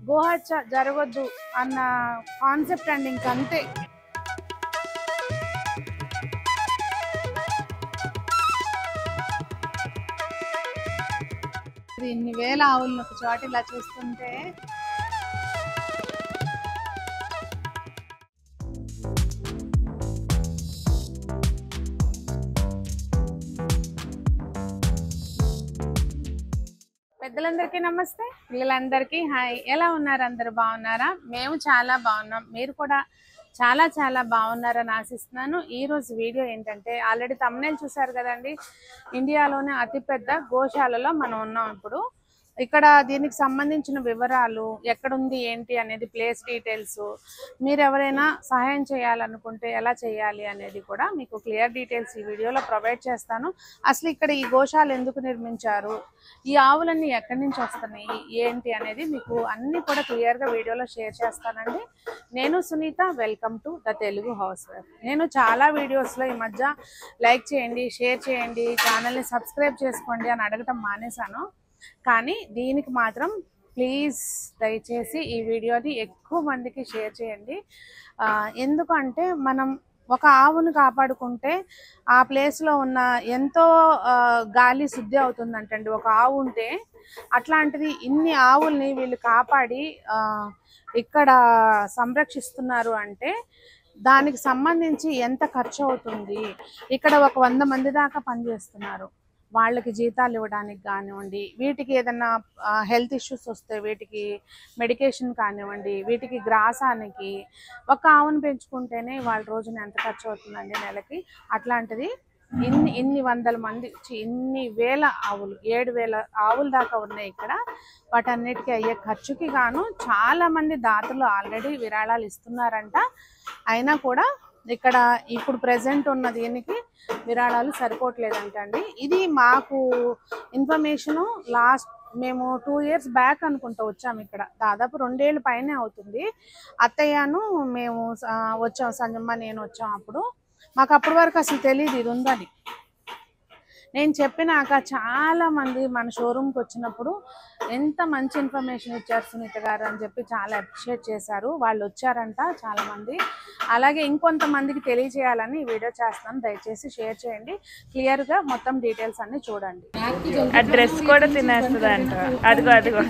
గోహత్య జరగొద్దు అన్న కాన్సెప్ట్ అండి, ఇంకంతే. ఇన్ని వేల ఆవులను ఒక చోట ఇలా చూస్తుంటే పెద్దలందరికీ నమస్తే, పిల్లలందరికీ హాయ్. ఎలా ఉన్నారు? అందరూ బాగున్నారా? మేము చాలా బాగున్నాం, మీరు కూడా చాలా చాలా బాగున్నారని ఆశిస్తున్నాను. ఈరోజు వీడియో ఏంటంటే, ఆల్రెడీ థంబ్నెయిల్ చూసారు కదండి, ఇండియాలోనే అతిపెద్ద గోశాలలో మనం ఉన్నాం ఇప్పుడు. ఇక్కడ దీనికి సంబంధించిన వివరాలు, ఎక్కడుంది ఏంటి అనేది, ప్లేస్ డీటెయిల్స్, మీరు ఎవరైనా సహాయం చేయాలనుకుంటే ఎలా చేయాలి అనేది కూడా మీకు క్లియర్ డీటెయిల్స్ ఈ వీడియోలో ప్రొవైడ్ చేస్తాను. అసలు ఇక్కడ ఈ గోశాల ఎందుకు నిర్మించారు, ఈ ఆవులన్నీ ఎక్కడి నుంచి వస్తున్నాయి ఏంటి అనేది మీకు అన్నీ కూడా క్లియర్గా వీడియోలో షేర్ చేస్తానండి. నేను Sunitha, welcome to the Telugu housewife. నేను చాలా వీడియోస్లో ఈ మధ్య లైక్ చేయండి, షేర్ చేయండి, ఛానల్ని సబ్స్క్రైబ్ చేసుకోండి అని అడగటం మానేశాను. కానీ దీనికి మాత్రం ప్లీజ్ దయచేసి ఈ వీడియోని ఎక్కువ మందికి షేర్ చేయండి. ఎందుకంటే మనం ఒక ఆవును కాపాడుకుంటే ఆ ప్లేస్లో ఉన్న ఎంతో గాలి శుద్ధి అవుతుందంటండి ఒక ఆవు ఉంటే. అట్లాంటిది ఇన్ని ఆవుల్ని వీళ్ళు కాపాడి ఇక్కడ సంరక్షిస్తున్నారు అంటే దానికి సంబంధించి ఎంత ఖర్చు అవుతుంది. ఇక్కడ ఒక 100 మంది దాకా పనిచేస్తున్నారు. వాళ్ళకి జీతాలు ఇవ్వడానికి కానివ్వండి, వీటికి ఏదైనా హెల్త్ ఇష్యూస్ వస్తే వీటికి మెడికేషన్ కానివ్వండి, వీటికి గ్రాసానికి ఒక ఆవును పెంచుకుంటేనే వాళ్ళ రోజున ఎంత ఖర్చు అవుతుందండి నెలకి. అట్లాంటిది ఇన్ని వందల మంది, ఇన్ని వేల ఆవులు, 7,000 ఆవుల దాకా ఉన్నాయి ఇక్కడ. వాటన్నిటికీ అయ్యే ఖర్చుకి గాను చాలామంది దాతలు ఆల్రెడీ విరాళాలు ఇస్తున్నారంట. అయినా కూడా ఇక్కడ ఇప్పుడు ప్రెజెంట్ ఉన్న దీనికి విరాళాలు సరిపోవట్లేదంట అండి. ఇది మాకు ఇన్ఫర్మేషను మేము 2 years బ్యాక్ అనుకుంటూ వచ్చాము ఇక్కడ. దాదాపు 2 ఏళ్ళ పైనే అవుతుంది. అత్తయ్యను మేము వచ్చాం, సంజమ్మ నేను వచ్చాం. అప్పుడు మాకు అప్పటి వరకు అసలు తెలియదు ఇది ఉందని. నేను చెప్పినాక చాలామంది మన షోరూమ్కి వచ్చినప్పుడు ఎంత మంచి ఇన్ఫర్మేషన్ ఇచ్చారు సునీత గారు అని చెప్పి చాలా అప్రిషియేట్ చేశారు. వాళ్ళు వచ్చారంట చాలామంది. అలాగే ఇంకొంతమందికి తెలియజేయాలని ఈ వీడియో చేస్తాను. దయచేసి షేర్ చేయండి, క్లియర్గా మొత్తం డీటెయిల్స్ అన్ని చూడండి. అడ్రస్ కూడా తినేస్తుంది అంట. అదిగో అదిగో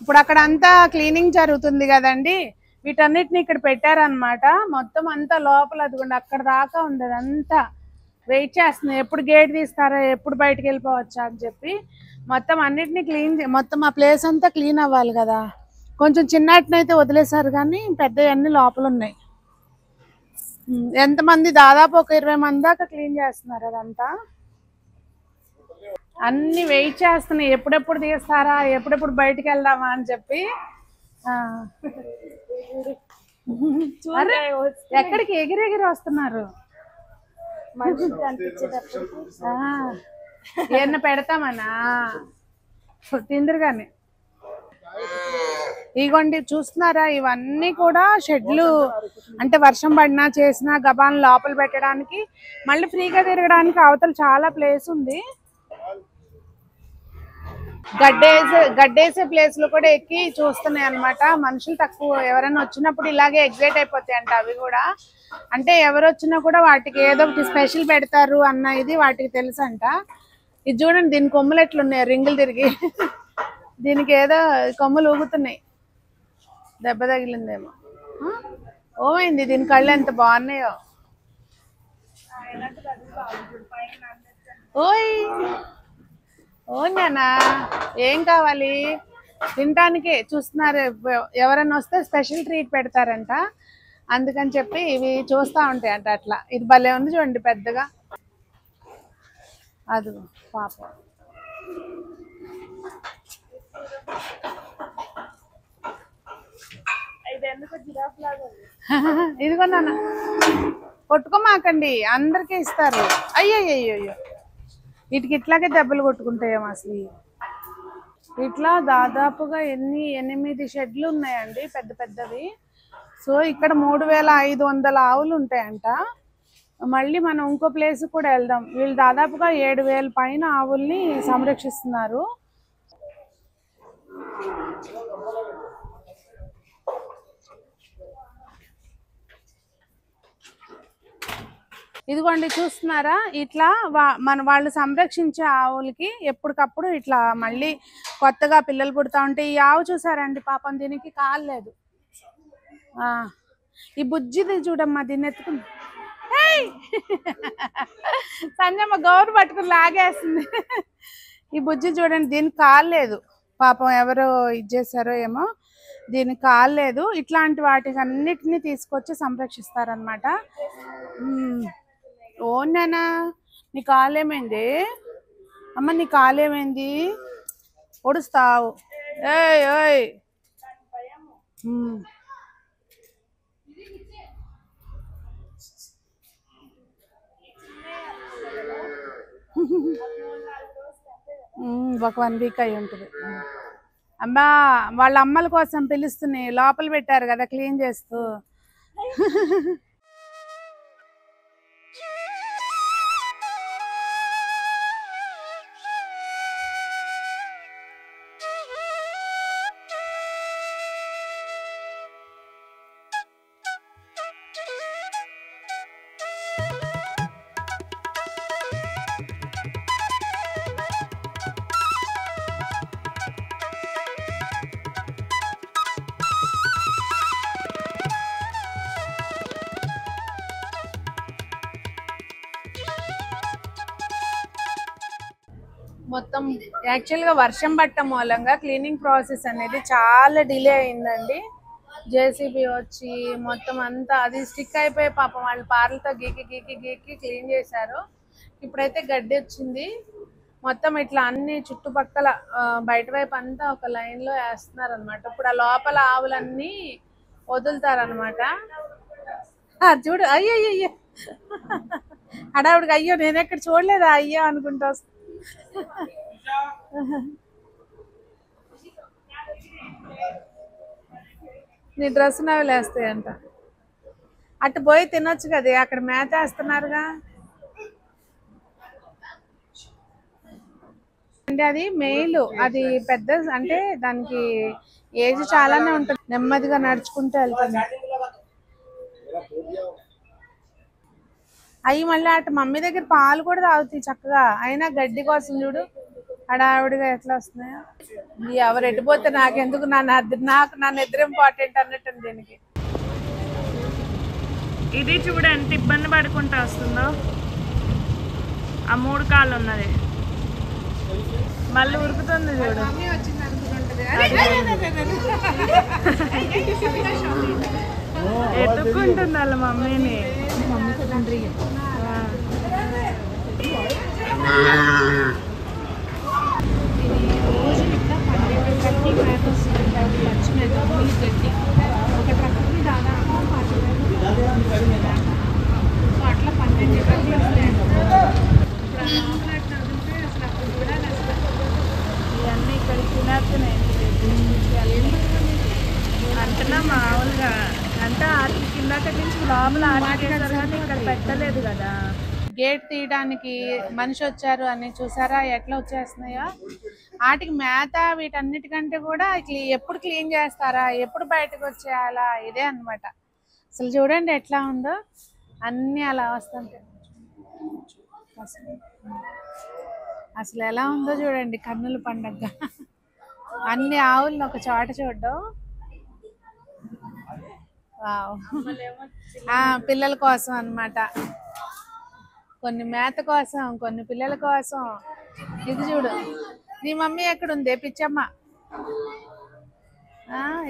ఇప్పుడు అక్కడ అంతా క్లీనింగ్ జరుగుతుంది కదండి, వీటన్నిటిని ఇక్కడ పెట్టారనమాట. మొత్తం అంతా లోపల అదిగోండి అక్కడ దాకా ఉంది. అదంతా వెయిట్ చేస్తుంది, ఎప్పుడు గేట్ తీస్తారా, ఎప్పుడు బయటకు వెళ్ళిపోవచ్చా అని చెప్పి. మొత్తం అన్నిటినీ మొత్తం ఆ ప్లేస్ అంతా క్లీన్ అవ్వాలి కదా. కొంచెం చిన్నటినైతే వదిలేశారు కానీ పెద్దవన్నీ లోపల ఉన్నాయి. ఎంతమంది, దాదాపు ఒక 20 మంది దాకా క్లీన్ చేస్తున్నారు అదంతా. అన్ని వెయిట్ చేస్తున్నాయి, ఎప్పుడెప్పుడు తీస్తారా, ఎప్పుడెప్పుడు బయటికి వెళ్దామా అని చెప్పి. ఎక్కడికి ఎగిరెగిరి వస్తున్నారు. ఏమన్నా పెడతామన్నా తిందరుగానే. ఇగోండి చూస్తున్నారా, ఇవన్నీ కూడా షెడ్లు. అంటే వర్షం పడినా చేసినా గబాన్ లోపల పెట్టడానికి, మళ్ళీ ఫ్రీగా తిరగడానికి అవతల చాలా ప్లేస్ ఉంది. గడ్డేసే ప్లేస్ లో కూడా ఎక్కి చూస్తున్నాయి అన్నమాట. మనుషులు తక్కువ, ఎవరైనా వచ్చినప్పుడు ఇలాగే ఎగ్జైట్ అయిపోతాయి అంట అవి కూడా. అంటే ఎవరు వచ్చినా కూడా వాటికి ఏదో ఒకటి స్పెషల్ పెడతారు అన్న ఇది వాటికి తెలుసు అంట. ఇది చూడండి, దీని కొమ్ములు ఎట్లున్నాయి, రింగులు తిరిగి. దీనికి ఏదో కొమ్ములు ఊగుతున్నాయి, దెబ్బ తగిలిందేమో. ఓమైంది, దీని కళ్ళు ఎంత బాగున్నాయో. ఓయ్ ఓ నానా, ఏం కావాలి? తినటానికే చూస్తున్నారు. ఎవరైనా వస్తే స్పెషల్ ట్రీట్ పెడతారంట, అందుకని చెప్పి ఇవి చూస్తూ ఉంటాయంట. అట్లా ఇది భలే ఉంది చూడండి పెద్దగా. అది పాపం ఇదిగో నాన్న, కొట్టుకోమాకండి, అందరికీ ఇస్తారు. అయ్యో వీటికి ఇట్లాగే దెబ్బలు కొట్టుకుంటాయేమో అసలు. ఇట్లా దాదాపుగా 8 షెడ్లు ఉన్నాయండి, పెద్ద పెద్దవి. సో ఇక్కడ 3500 ఆవులు ఉంటాయంట. మళ్ళీ మనం ఇంకో ప్లేస్ కూడా వెళ్దాం. వీళ్ళు దాదాపుగా 7000 పైన ఆవుల్ని సంరక్షిస్తున్నారు. ఇదిగోండి చూస్తున్నారా, ఇట్లా వాళ్ళు సంరక్షించే ఆవులకి ఎప్పటికప్పుడు ఇట్లా మళ్ళీ కొత్తగా పిల్లలు పుడతా ఉంటే, ఈ ఆవు చూసారండి పాపం, దీనికి కాలు లేదు. ఈ బుజ్జిది చూడమ్మా, దీన్ని ఎత్తుకుని సంజమ్మ గౌరు పట్టుకుని లాగేస్తుంది. ఈ బుజ్జి చూడండి, దీనికి కాలు లేదు పాపం, ఎవరో ఇది చేశారో ఏమో, దీనికి కాలు లేదు. ఇట్లాంటి వాటికి అన్నిటినీ తీసుకొచ్చి సంరక్షిస్తారనమాట. ఓ నానా, నీ కాలేమైంది అమ్మ, నీ కాలేమైంది, పొడుస్తావు. ఏయ్ ఓయ్ ఒక 1 వీక్ అయి ఉంటుంది. అమ్మా వాళ్ళ అమ్మల కోసం పిలుస్తున్నాయి, లోపల పెట్టారు కదా క్లీన్ చేస్తూ. మొత్తం యాక్చువల్గా వర్షం పట్టడం మూలంగా క్లీనింగ్ ప్రాసెస్ అనేది చాలా డిలే అయిందండి. జేసీబీ వచ్చి మొత్తం అంతా అది స్టిక్ అయిపోయి పాపం వాళ్ళు పార్లతో గీకి క్లీన్ చేశారు. ఇప్పుడైతే గడ్డి వచ్చింది. మొత్తం ఇట్లా అన్ని చుట్టుపక్కల బయట వైపు అంతా ఒక లైన్లో వేస్తున్నారు అనమాట. ఇప్పుడు ఆ లోపల ఆవులన్నీ వదులుతారనమాట. చూడు, అయ్యో హడావుడికి, అయ్యో నేను ఎక్కడ చూడలేదా అయ్యో అనుకుంటా. నీ డ్రెస్ నవ్వులు వేస్తాయంట. అటు పోయి తినొచ్చు కదా, అక్కడ మేత వేస్తున్నారుగా. అంటే అది మెయిల్, అది పెద్ద, అంటే దానికి ఏజ్ చాలానే ఉంటుంది, నెమ్మదిగా నడుచుకుంటూ వెళ్తుంది. అవి మళ్ళీ అటు మమ్మీ దగ్గర పాలు కూడా తాగుతాయి చక్కగా, అయినా గడ్డి కోసం చూడు హడావిడిగా ఎట్లా వస్తున్నాయో. ఎవరు ఎట్టిపోతే నాకెందుకు, నాకు నా నిద్ర ఇంపార్టెంట్ అన్నట్టు దీనికి. ఇది చూడు ఎంత ఇబ్బంది పడుకుంటూ వస్తుందో. ఆ 3 కాళ్ళు ఉన్నది, మళ్ళీ ఉరుకుతుంది చూడు. ఎత్తుక్కుంటుంది వాళ్ళ మమ్మీని. రోజు ఇట్లా 12 గడ్డి మేత వస్తుందండి, పచ్చి మేత, మూలి గడ్డి. ఒక ట్రక్కి దాదాపు 10 దాకా. సో అట్లా 12 గడ్డి వస్తాయండి. ఇప్పుడు ఆ లోపల అట్లా వదిలితే అసలు అప్పుడు చూడాలి. అసలు ఇవన్నీ ఇక్కడ తినేస్తున్నాయి అంటున్నా మామూలుగా. అంటే ఆటి కిందక్కడి నుంచి లోపల ఆటేస్తారు కానీ ఇక్కడ పెట్టలేదు కదా. గేట్ తీయడానికి మనిషి వచ్చారు అని చూసారా ఎట్లా వచ్చేస్తున్నాయో. వాటికి మేత వీటన్నిటికంటే కూడా ఇట్లా ఎప్పుడు క్లీన్ చేస్తారా, ఎప్పుడు బయటకు వచ్చేయాలా, ఇదే అన్నమాట. అసలు చూడండి ఎట్లా ఉందో, అన్నీ అలా వస్తుంటాయి. అసలు ఎలా ఉందో చూడండి, కన్నుల పండగ. అన్ని ఆవులను ఒక చోట చూడడం. పిల్లల కోసం అన్నమాట, కొన్ని మేత కోసం, కొన్ని పిల్లల కోసం. ఇది చూడు, నీ మమ్మీ ఎక్కడుంది పిచ్చమ్మ?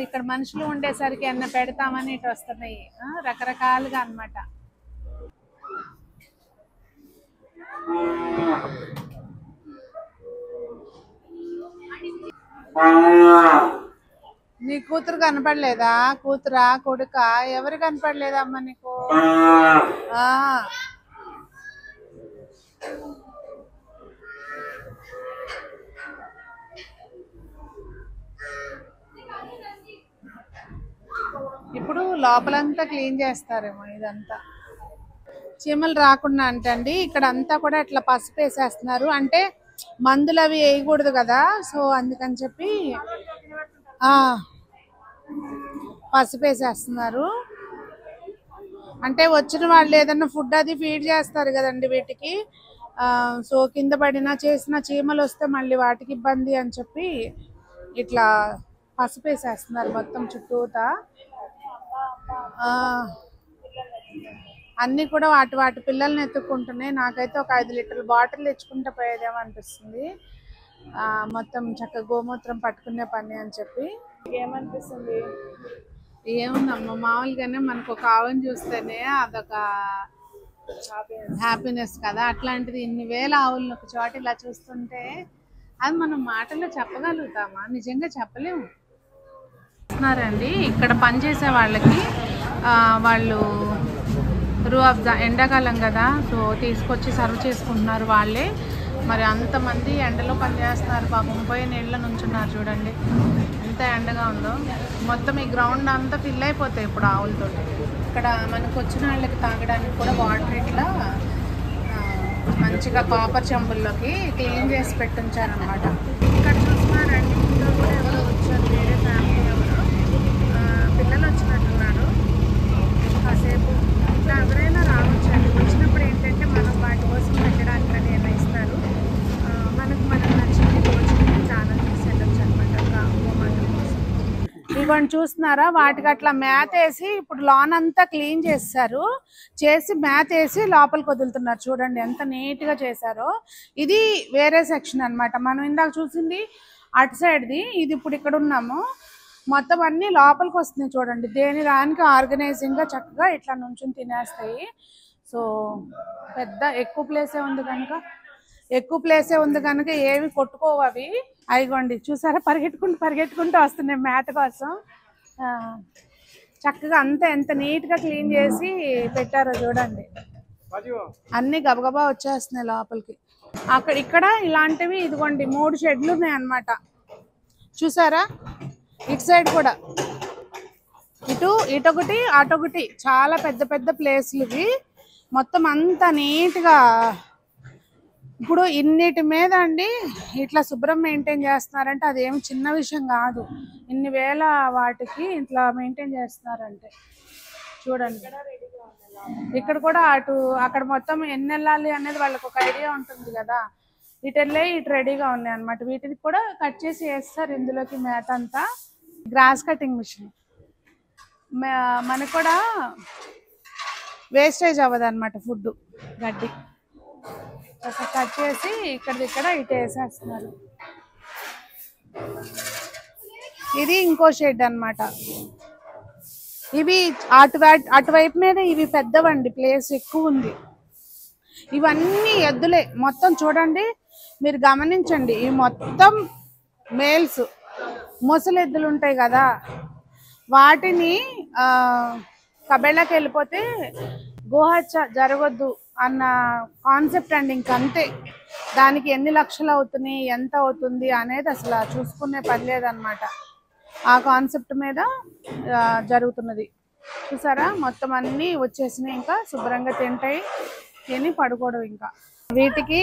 ఇక్కడ మనుషులు ఉండేసరికి అన్న పెడతామని ఇటు వస్తున్నాయి రకరకాలుగా అన్నమాట. నీ కూతురు కనపడలేదా? కూతురా కొడుక ఎవరు కనపడలేదా అమ్మ నీకు? ఇప్పుడు లోపలంతా క్లీన్ చేస్తారేమో ఇదంతా. చీమలు రాకుండా అంటండి ఇక్కడ అంతా కూడా ఇట్లా పసుపు వేసేస్తున్నారు. అంటే మందులు అవి వేయకూడదు కదా, సో అందుకని చెప్పి పసుపు వేసేస్తున్నారు. అంటే వచ్చిన వాళ్ళు ఏదన్నా ఫుడ్ అది ఫీడ్ చేస్తారు కదండి వీటికి, సో కింద పడినా చేసిన చీమలు వస్తే మళ్ళీ వాటికి ఇబ్బంది అని చెప్పి ఇట్లా పసుపు వేసేస్తున్నారు మొత్తం చుట్టూతా. అన్నీ కూడా వాటి పిల్లల్ని ఎత్తుక్కుంటున్నాయి. నాకైతే ఒక 5 లీటర్ల బాటిల్ తెచ్చుకుంటే పోయేదేమో అనిపిస్తుంది. మొత్తం చక్కగా గోమూత్రం పట్టుకునే పని అని చెప్పి. ఏమనిపిస్తుంది? ఏముందమ్మా, మామూలుగానే మనకు ఒక ఆవుని చూస్తేనే అదొక హ్యాపీనెస్ కదా. అట్లాంటిది ఇన్ని వేల ఆవులను ఒక చోట ఇలా చూస్తుంటే అది మనం మాటల్లో చెప్పగలుగుతామా? నిజంగా చెప్పలేము. అండి ఇక్కడ పనిచేసే వాళ్ళకి వాళ్ళు రూ ఆఫ్ ద ఎండాకాలం కదా, సో తీసుకొచ్చి సర్వ్ చేసుకుంటున్నారు వాళ్ళే. మరి అంతమంది ఎండలో పనిచేస్తున్నారు పాపం. పోయి నీళ్ళ నుంచున్నారు చూడండి ఎంత ఎండగా ఉందో. మొత్తం ఈ గ్రౌండ్ అంతా ఫిల్ అయిపోతాయి ఇప్పుడు ఆవులతో. ఇక్కడ మనకు వచ్చిన వాళ్ళకి తాగడానికి కూడా వాటర్ ఇట్లా మంచిగా కాపర్ చెంబుల్లోకి క్లీన్ చేసి పెట్టించారనమాట. ఇక్కడ చూస్తున్నారండి ఇంట్లో కూడా ఎవరో వచ్చారు, వేరే ఫ్యామిలీ ఎవరో పిల్లలు వచ్చినట్టున్నారు. కాసేపు ఇట్లా ఎవరైనా రావచ్చండి. వచ్చినప్పుడు ఏంటంటే మనం వాటి కోసం పెట్టడానికి అని ఏమైనా ఇస్తారు, మనకు నచ్చింది రోజుకి ఛానల్ చేసి వెళ్ళొచ్చు అనమాట. ఇవన్నీ చూస్తున్నారా, వాటికి అట్లా మ్యాత్ వేసి ఇప్పుడు లాన్ అంతా క్లీన్ చేస్తారు. చేసి మ్యాత్ వేసి లోపలికి వదులుతున్నారు. చూడండి ఎంత నీట్గా చేశారో. ఇది వేరే సెక్షన్ అనమాట. మనం ఇందాక చూసింది అటు సైడ్ది, ఇది ఇప్పుడు ఇక్కడ ఉన్నాము. మొత్తం అన్నీ లోపలికి వస్తున్నాయి చూడండి. దేని దానికి ఆర్గనైజింగ్గా చక్కగా ఇట్లా నుంచుని తినేస్తాయి. సో ఎక్కువ ప్లేసే ఉంది కనుక ఏవి కొట్టుకోవు అవి. అయిగోండి చూసారా, పరిగెట్టుకుంటూ వస్తున్నాయి మ్యాట్ కోసం. చక్కగా అంతా ఎంత నీట్గా క్లీన్ చేసి పెట్టారో చూడండి. అన్నీ గబగబా వచ్చేస్తున్నాయి లోపలికి. ఇక్కడ ఇలాంటివి ఇదిగోండి 3 షెడ్లు ఉన్నాయి అన్నమాట. చూసారా, ఇటు సైడ్ కూడా ఇటొకటి అటొకటి చాలా పెద్ద పెద్ద ప్లేస్లు ఇవి. మొత్తం అంతా నీట్గా ఇప్పుడు ఇన్నిటి మీద అండి ఇట్లా శుభ్రం మెయింటైన్ చేస్తున్నారంటే అదేమి చిన్న విషయం కాదు. ఇన్ని వేల వాటికి ఇట్లా మెయింటైన్ చేస్తున్నారంటే చూడండి. ఇక్కడ కూడా అక్కడ మొత్తం ఎన్ని వెళ్ళాలి అనేది వాళ్ళకి ఒక ఐడియా ఉంటుంది కదా. ఇటు రెడీగా ఉన్నాయి అన్నమాట. వీటిని కూడా కట్ చేసి వేస్తారు ఇందులోకి మేత అంతా. గ్రాస్ కటింగ్ మిషన్ మనకు కూడా వేస్టేజ్ అవ్వదు అనమాట. ఫుడ్ గడ్డి కట్ చేసి ఇక్కడ ఇటు వేసేస్తున్నారు. ఇది ఇంకో షెడ్ అన్నమాట. ఇవి అటువైపు మీద ఇవి పెద్దవండి, ప్లేస్ ఎక్కువ ఉంది. ఇవన్నీ ఎద్దులే మొత్తం చూడండి, మీరు గమనించండి. ఇవి మొత్తం మేల్స్. ముసలి ఎద్దులు ఉంటాయి కదా, వాటిని కబెళ్ళకి వెళ్ళిపోతే గోహత్య జరగొద్దు అన్న కాన్సెప్ట్ అండి. ఇంకంతే. దానికి ఎన్ని లక్షలు అవుతున్నాయి, ఎంత అవుతుంది అనేది అసలు చూసుకునే పని లేదనమాట. ఆ కాన్సెప్ట్ మీద జరుగుతున్నది. చూసారా, మొత్తం అన్నీ వచ్చేసినాయి. ఇంకా శుభ్రంగా తింటాయి, తిని పడుకోవడం. ఇంకా వీటికి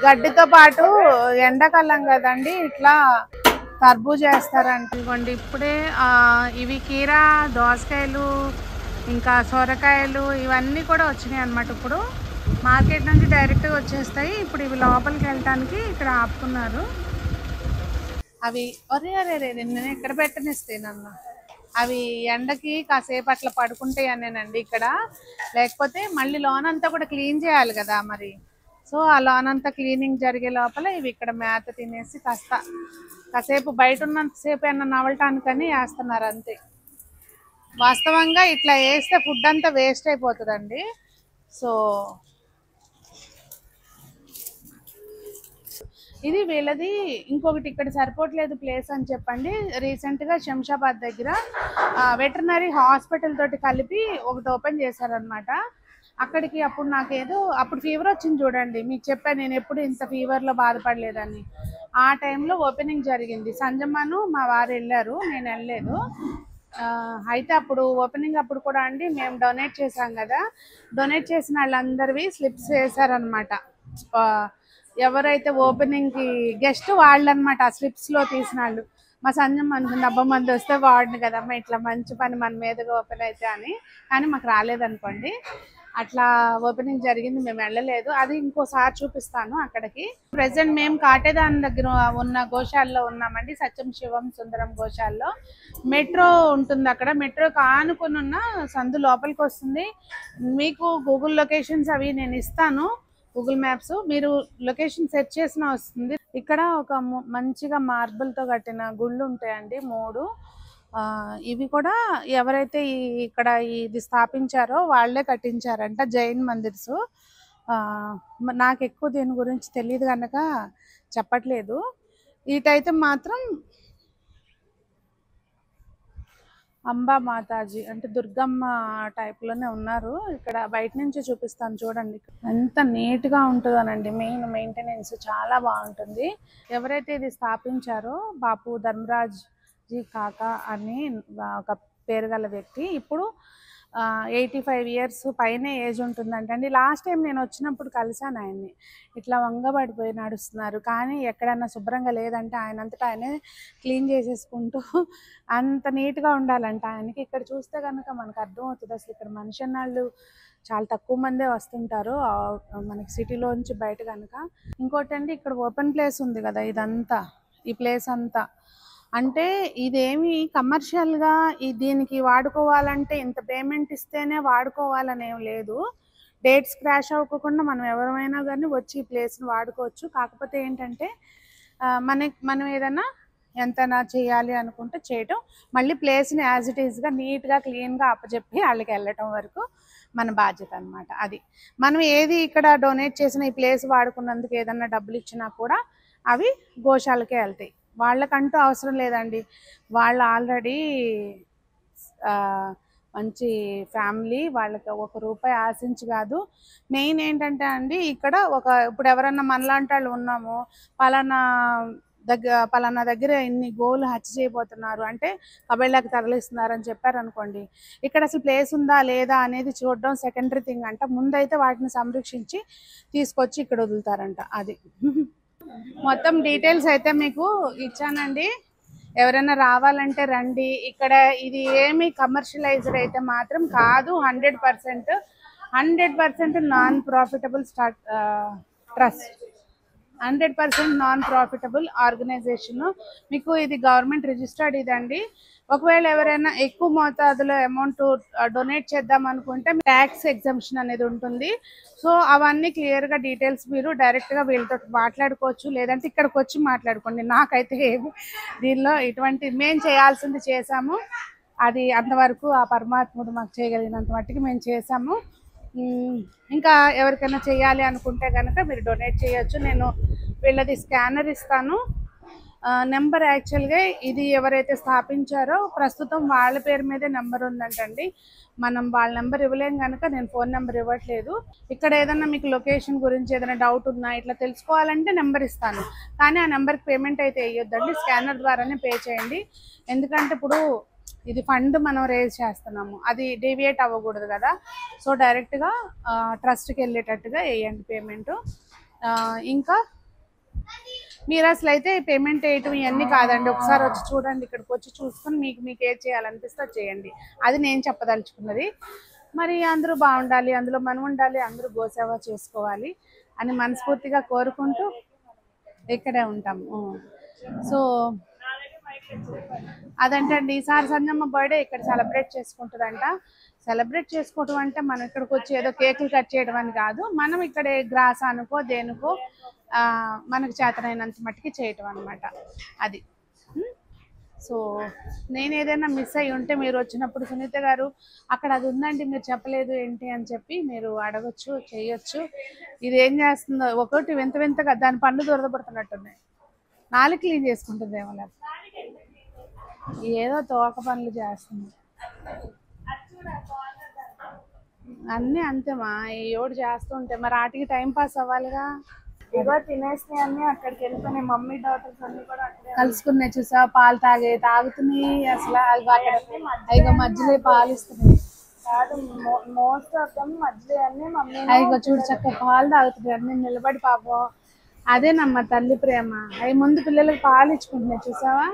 గడ్డితో పాటు ఎండాకాలం కదండి, ఇట్లా తర్బూజా వేస్తారంట. ఇదిగోండి ఇప్పుడే ఇవి కీరా, దోసకాయలు, ఇంకా సొరకాయలు ఇవన్నీ కూడా వచ్చినాయి అన్నమాట. ఇప్పుడు మార్కెట్ నుంచి డైరెక్ట్గా వచ్చేస్తాయి. ఇప్పుడు ఇవి లోపలికి వెళ్ళటానికి ఇక్కడ ఆపుకున్నారు. అవి అరే నేను ఎక్కడ పెట్టనిస్తాయి నన్ను. అవి ఎండకి కాసేపు అట్లా పడుకుంటాయి అనేనండి ఇక్కడ. లేకపోతే మళ్ళీ లోన్ అంతా కూడా క్లీన్ చేయాలి కదా మరి. సో ఆ లాన్ అంతా క్లీనింగ్ జరిగే లోపల ఇవి ఇక్కడ మేత తినేసి కాసేపు బయట ఉన్నంతసేపు ఏమన్నా నవలటానికని వేస్తున్నారు అంతే. వాస్తవంగా ఇట్లా వేస్తే ఫుడ్ అంతా వేస్ట్ అయిపోతుందండి. సో ఇది వీళ్ళది. ఇంకొకటి ఇక్కడ సరిపోవట్లేదు ప్లేస్ అని చెప్పండి, రీసెంట్గా శంషాబాద్ దగ్గర వెటర్నరీ హాస్పిటల్ తోటి కలిపి ఒకటి ఓపెన్ చేశారనమాట. అక్కడికి అప్పుడు అప్పుడు ఫీవర్ వచ్చింది చూడండి, మీకు చెప్పాను నేను ఎప్పుడు ఇంత ఫీవర్లో బాధపడలేదని. ఆ టైంలో ఓపెనింగ్ జరిగింది. సంజమ్మను మా వారు వెళ్ళారు, నేను వెళ్ళలేదు. అయితే అప్పుడు ఓపెనింగ్ అప్పుడు కూడా అండి మేము డొనేట్ చేసాం కదా, డొనేట్ చేసిన వాళ్ళందరివి స్లిప్స్ వేశారనమాట. ఎవరైతే ఓపెనింగ్కి గెస్ట్ వాళ్ళు అనమాట, ఆ స్లిప్స్లో తీసిన వాళ్ళు. మా సంజయ్ అనుకుంది అబ్బా మంది వస్తే వాడిని కదమ్మా ఇట్లా మంచి పని మన మీదగా ఓపెన్ అయితే అని, కానీ మాకు రాలేదనుకోండి. అట్లా ఓపెనింగ్ జరిగింది, మేము వెళ్ళలేదు. అది ఇంకోసారి చూపిస్తాను అక్కడికి. ప్రెసెంట్ మేము కాటేదాన్ దగ్గర ఉన్న గోశాలలో ఉన్నామండి, సత్యం శివం సుందరం గోశాలలో. మెట్రో ఉంటుంది అక్కడ, మెట్రోకి ఆనుకుని ఉన్న సందు లోపలికి వస్తుంది. మీకు గూగుల్ లొకేషన్స్ అవి నేను ఇస్తాను, గూగుల్ మ్యాప్స్, మీరు లొకేషన్ సెర్చ్ చేసినా వస్తుంది. ఇక్కడ ఒక మంచిగా మార్బుల్తో కట్టిన గుళ్ళు ఉంటాయండి 3. ఇవి కూడా ఎవరైతే ఇక్కడ ఇది స్థాపించారో వాళ్ళే కట్టించారంట, జైన్ మందిర్స్. నాకు ఎక్కువ దీని గురించి తెలియదు కనుక చెప్పట్లేదు. ఇటైతే మాత్రం అంబా మాతాజీ అంటే దుర్గమ్మ టైప్లోనే ఉన్నారు. ఇక్కడ బయట నుంచి చూపిస్తాను చూడండి, ఎంత నీట్గా ఉంటుందోనండి. మెయింటెనెన్స్ చాలా బాగుంటుంది. ఎవరైతే ఇది స్థాపించారో బాపు ధర్మరాజ్ జీ కాకా అని ఒక పేరు గల వ్యక్తి, ఇప్పుడు 85 years పైనే ఏజ్ ఉంటుందంటండి. లాస్ట్ టైం నేను వచ్చినప్పుడు కలిసాను ఆయన్ని. ఇట్లా వంగబడిపోయి నడుస్తున్నారు, కానీ ఎక్కడన్నా శుభ్రంగా లేదంటే ఆయనంతటా ఆయనే క్లీన్ చేసేసుకుంటూ అంత నీట్గా ఉండాలంట ఆయనకి. ఇక్కడ చూస్తే కనుక మనకు అర్థమవుతుంది అసలు ఇక్కడ మనిషి అన్నాళ్ళు చాలా తక్కువ మందే వస్తుంటారు మనకి సిటీలోంచి బయట కనుక. ఇంకోటి అండి, ఇక్కడ ఓపెన్ ప్లేస్ ఉంది కదా, ఇదంతా ఈ ప్లేస్ అంతా అంటే ఇదేమి కమర్షియల్గా దీనికి వాడుకోవాలంటే ఇంత పేమెంట్ ఇస్తేనే వాడుకోవాలనేం లేదు. డేట్స్ క్రాష్ అవ్వకుండా మనం ఎవరైనా కానీ వచ్చి ఈ ప్లేస్ని వాడుకోవచ్చు. కాకపోతే ఏంటంటే మనం ఏదైనా ఎంతనా చేయాలి అనుకుంటే చేయటం, మళ్ళీ ప్లేస్ని యాజ్ ఇట్ ఈస్గా నీట్గా క్లీన్గా అప్పచెప్పి వాళ్ళకి వెళ్ళటం వరకు మన బాధ్యత అనమాట. అది మనం ఏది ఇక్కడ డొనేట్ చేసిన ఈ ప్లేస్ వాడుకున్నందుకు ఏదన్నా డబ్బులు ఇచ్చినా కూడా అవి గోశాలకే వెళ్తాయి. వాళ్ళకంటూ అవసరం లేదండి, వాళ్ళు ఆల్రెడీ మంచి ఫ్యామిలీ, వాళ్ళకి ₹1 ఆశించి కాదు. మెయిన్ ఏంటంటే అండి ఇక్కడ ఇప్పుడు ఎవరన్నా మనలాంటి వాళ్ళు ఉన్నాము, పలానా దగ్గర ఇన్ని గోలు హత్య చేయబోతున్నారు అంటే కబేళ్ళకి తరలిస్తున్నారని చెప్పారనుకోండి, ఇక్కడ అసలు ప్లేస్ ఉందా లేదా అనేది చూడడం సెకండరీ థింగ్ అంట. ముందైతే వాటిని సంరక్షించి తీసుకొచ్చి ఇక్కడ వదులుతారంట. అది మొత్తం డీటెయిల్స్ అయితే మీకు ఇచ్చానండి. ఎవరైనా రావాలంటే రండి. ఇక్కడ ఇది ఏమి కమర్షియలైజ్డ్ అయితే మాత్రం కాదు, 100% non profitable trust, 100% non profitable organisation. మీకు ఇది గవర్నమెంట్ రిజిస్టర్డ్ ఇదండి. ఒకవేళ ఎవరైనా ఎక్కువ మోతాదులో అమౌంట్ డొనేట్ చేద్దాం అనుకుంటే ట్యాక్స్ ఎగ్జంప్షన్ అనేది ఉంటుంది. సో అవన్నీ క్లియర్గా డీటెయిల్స్ మీరు డైరెక్ట్గా వీళ్ళతో మాట్లాడుకోవచ్చు, లేదంటే ఇక్కడికి వచ్చి మాట్లాడుకోండి. నాకైతే దీనిలో ఇటువంటి మేము చేయాల్సింది చేసాము, అది అంతవరకు ఆ పరమాత్ముడు మాకు చేయగలిగినంత మట్టికి మేము చేసాము. ఇంకా ఎవరికైనా చేయాలి అనుకుంటే కనుక మీరు డొనేట్ చేయొచ్చు. నేను వీళ్ళది స్కానర్ ఇస్తాను, నెంబర్. యాక్చువల్గా ఇది ఎవరైతే స్థాపించారో ప్రస్తుతం వాళ్ళ పేరు మీదే నెంబర్ ఉందంటండి. మనం వాళ్ళ నెంబర్ ఇవ్వలేం కనుక నేను ఫోన్ నెంబర్ ఇవ్వట్లేదు. ఇక్కడ ఏదన్నా మీకు లొకేషన్ గురించి ఏదైనా డౌట్ ఉన్నా ఇట్లా తెలుసుకోవాలంటే నెంబర్ ఇస్తాను, కానీ ఆ నెంబర్కి పేమెంట్ అయితే వేయొద్దండి, స్కానర్ ద్వారానే పే చేయండి. ఎందుకంటే ఇప్పుడు ఇది ఫండ్ మనం రేజ్ చేస్తున్నాము, అది డీవియేట్ అవ్వకూడదు కదా. సో డైరెక్ట్గా ట్రస్ట్కి వెళ్ళేటట్టుగా వేయండి పేమెంట్. ఇంకా మీరు అసలు అయితే పేమెంట్ వేయటం ఇవన్నీ కాదండి, ఒకసారి వచ్చి చూడండి, ఇక్కడికి వచ్చి చూసుకొని మీకు ఏది చేయాలనిపిస్తే చేయండి. అది నేను చెప్పదలుచుకున్నది. మరి అందరూ బాగుండాలి, అందులో మనం ఉండాలి, అందరూ గోసేవ చేసుకోవాలి అని మనస్ఫూర్తిగా కోరుకుంటూ ఇక్కడే ఉంటాము. సో అదంటే అండి ఈసారి సంజమ్మ బర్త్డే ఇక్కడ సెలబ్రేట్ చేసుకుంటుందంట. సెలబ్రేట్ చేసుకోవడం అంటే మనం ఇక్కడికి వచ్చి ఏదో కేకులు కట్ చేయడం అని కాదు, మనం ఇక్కడ గ్రాస్ అనుకో దేనికో మనకు చేతనైనంత మట్టికి చేయటం అనమాట అది. సో నేను ఏదైనా మిస్ అయ్యి ఉంటే మీరు వచ్చినప్పుడు సునీత గారు అక్కడ అది ఉందండి మీరు చెప్పలేదు ఏంటి అని చెప్పి మీరు అడగచ్చు, చేయొచ్చు. ఇది ఏం చేస్తుందో ఒకటి వింత వింతగా దాని పన్ను దొరదపడుతున్నట్టున్నాయి, నాలుగు క్లీన్ చేసుకుంటుందేమో ఏదో తోక పనులు చేస్తుంది. అన్నీ అంతేమా ఏడు చేస్తుంటే మరి వాటికి టైం పాస్ అవ్వాలిగా. ఇగో తినేసినాయి అన్ని అక్కడికి వెళ్ళిపోయినాయి, మమ్మీ డాటర్స్ అన్ని కూడా అక్కడే కలుసుకున్నాయి చూసా, పాలు తాగుతున్నాయి అసలు అవి మధ్యలో పాలు ఇస్తున్నాయి కాదు, మోస్ట్ ఆఫ్ దమ్ మధ్యలో అన్ని మమ్మీ అవి చూడు చక్క పాలు తాగుతున్నాయి అన్ని నిలబడి పాపం. అదేనమ్మా తల్లి ప్రేమ. అవి ముందు పిల్లలకు పాలు ఇచ్చుకుంటున్నాయి చూసావా.